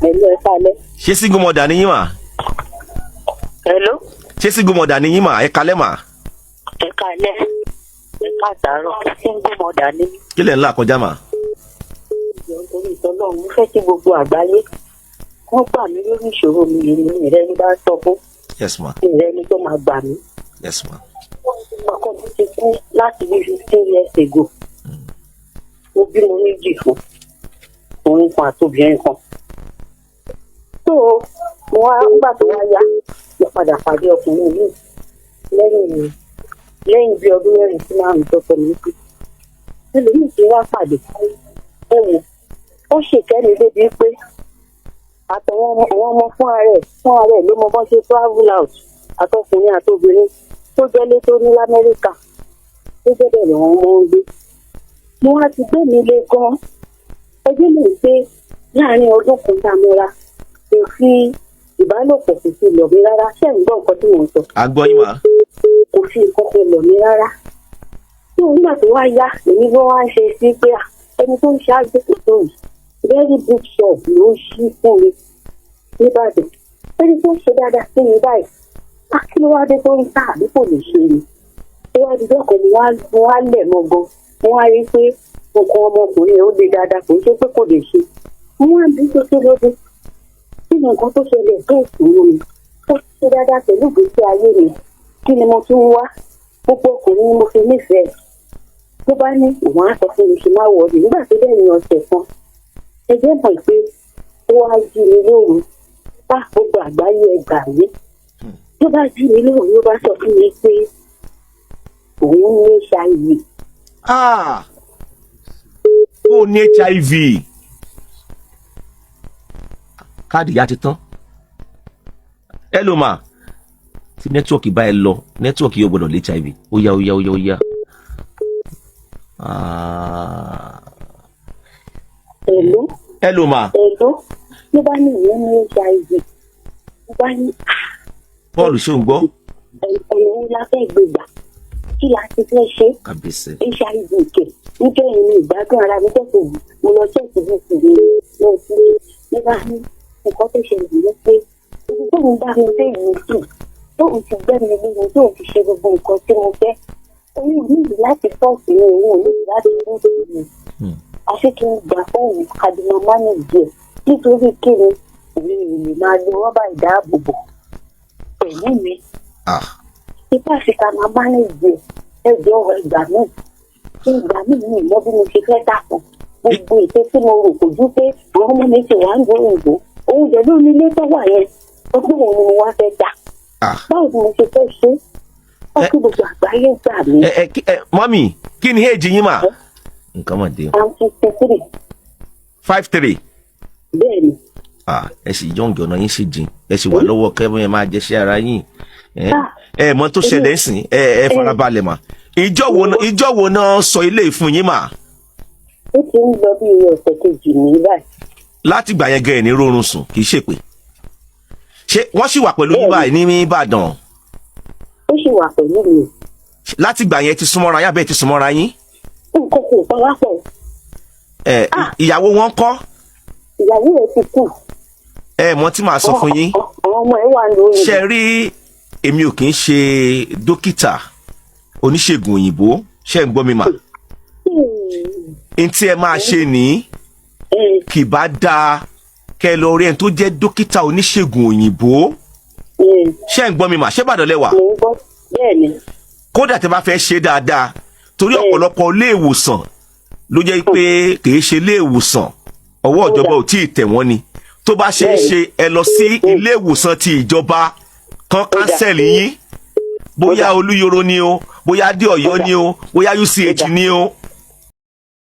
Hello, ẹ kálẹ́. ṣé single mother ni yín mà? Hello. ṣé single mother ni yín mà? ẹ kalẹ́ mà. Ẹ kálẹ́. Ẹ káàtàárọ̀. Single mother ni. kí lẹ̀ ń là kọjá mà? Nítorí ìtọ́lọ́run mo fẹ́ kí gbogbo àgbáyé wọ́n gbà mí lórí ìṣòro mi yìí ní ìrẹ́ni bá sọ fún yes ma. ìrẹ́ni tó máa gbà mí. yes ma. Ọkọ mi ti kú láti bí 15 years ago. Mo bímọ méjì fún òun kan àti obìnrin kan. So mo wá nígbà tó wá yá mo padà pàdé ọkùnrin yìí lẹ́yìn bí ọdún mẹ́rin sí márùn-ún tó sọ mí kú. Ẹlòmíì ti wá pàdé ẹ wò ó ṣèkẹ́ni débi pé àtàwọn ọmọ fún ara ẹ̀ ló mọ bọ́n ṣe travel out àtọkùnrin àtobìnrin tó jẹ́lé tó ní l'Amẹ́ríkà tó jẹ́ bẹ̀rẹ̀ wọn mọ́ ń gbé. Mo wá ti gbé mi lé gan-an ẹgbẹ́ mi pé láàárín ọdún kan dámọ́ra kò fi ìbálòpọ̀ kò fi lọ̀ mí rárá ṣé ń gbọ́ nǹkan tí mò ń sọ. a gbọ́ yín mà. Kò fi nǹkan kan lọ̀ mí rárá. Tí òun nígbà tó wá yá èmi bó wá ń ṣe sí pé ẹni tó ń ṣe àgbẹ̀kọ̀ tó yìí very big shop ló ń ṣí fún mi nìbàdàn ẹni tó ń ṣe dáadáa sí mi báyìí akílówádé tó ń tà àbí kò lè ṣe ni ìwádìí dọ́kọ̀ mo wá lẹ̀ mọ́ gan mo wá rí pé nǹkan ọmọkùnrin ó lè dáadáa kò ń ṣe pé kò lè ṣe mo wá bí tó tó lóde kí ni nǹkan tó ṣẹlẹ̀ tó ìṣòro mi ó ṣe dáadáa pẹ̀lú ìgbésí ayé mi kí ni mo tún wá gbogbo ọkùnrin ni mo fi nífẹ̀ẹ́ tó bá ní òun á sọ fún mi ṣe má wọlé nígbà tó dẹ̀ ní ọ̀sẹ̀ kan ẹgbẹ́ mọ̀ pé ó wá jí mi lóru bá gbogbo àgbáyé ẹgbàá yìí tó bá jí mi lóru ló bá sọ fún mi pé òun ní HIV. ó ní HIV. káàdì yá ti tán. ẹ ló mà tí nẹ́tíwọ̀kì bá ẹ lọ nẹ́tíwọ̀kì yóò gbọ́dọ̀ lé HIV. ó yá. ẹ ló mà. ló bá ní ìyẹn ní HIV. ló bá ní. Paul ṣó ń gbọ́. ẹ̀yìn la fẹ́ gbégbà kí la ti fẹ́ ṣe. kàbíyèsí. HIV kẹ̀ níjẹ́ ìrìn ìgbádùn ara mi tẹ̀sán yìí mo lọ ṣẹ́ẹ̀kì bí ìsìnkú lọ sí nígbà ní nǹkan tó ṣẹlẹ̀ ní pé tóun bá mi dé ìlú sí tóun ti gbẹ́ mi nínú tóun ti ṣe gbogbo nǹkan tí mo fẹ́ òun ò níbi láti fọ́ọ̀sì mi òun ò níbi láti fọ́ọ̀sì mi àfi kí n gbà fóònù kàdùnmá mánìjẹ nítorí kí ni èmi ò lè máa lo rọ́bà ìdáàbòbò pẹ̀lú mi ipá àfikà máa mánìjẹ ẹjọ́ ìgbà míì tí ìgbà míì ní ìmọ̀ bí mo ṣe fẹ́ dàpọ̀ gbogbo ètò tí mo rò kò jú pé àwọn ọmọ mi ti wà ń gbé òyìnbó oúnjẹ ló ní ilé tó wà yẹn ọdún òun ni mo wá fẹ́ dà báwo ni mo ṣe fẹ́ ṣe ọkọ gbogbo àgbáyé gbà mí. mọ́mì kí ni èjì yín mà. nǹkan mọ̀ dé o. I'm 53. 53. bẹ́ẹ̀ni. ẹ sì yọ̀ǹgì ọ̀nà yín sì jìn ẹ sì wà lọ́wọ́ kẹ́bọ́n ẹ máa jẹ́ṣẹ́ ara yín ẹ mọ tó ṣẹlẹ̀ ń sìn ẹ farabalẹ̀ mà ìjọ wo náà sọ ilé ìfún yín mà. ó ti ń lọ bí ọ̀sẹ̀ kejì ní báyìí. láti gbà yẹn gẹ̀ẹ́ ní rórun sùn kì í ṣèpè ṣé wọ́n sì wà pẹ̀lú yín báyìí ní Ìbàdàn. ó sì wà pẹ̀lú mi. láti gbà yẹn ti súnmọ́ra yín àbẹ́ ti súnmọ́ra yín. nǹkan kò pa wá pọ̀. ìyàwó wọn kọ́. ìyàwó rẹ̀ ti kú. mọ tí màá sọ fún yín. àwọn ọmọ ẹ̀ wà lórí. ṣe rí èmi ò kì í ṣe dókítà oníṣègùn òyìnbó ṣe ń gbọ́ mi mà. n tí ẹ máa ṣe ní kì bá dáa kẹ lọ rí ẹni tó jẹ́ dókítà oníṣègùn òyìnbó ṣe ń gbọ́ mi mà ṣé Ìbàdàn lẹ wà. bẹ́ẹ̀ni. kódà tẹ bá fẹ́ ṣe dáadáa torí ọ̀pọ̀lọpọ̀ ilé ìwòsàn ló jẹ́ pé kì í ṣe ilé ìwòsàn ọwọ́ ìjọba ò tí ì tẹ̀ wọ́n ni tó bá ṣe é ṣe ẹ lọ sí ilé ìwòsàn ti ìjọba kan kánsẹ̀lì yín bóyá Olúyọ̀rọ̀ ni o bóyá Adé Ọ̀yọ́ ni o bóyá UCH ni o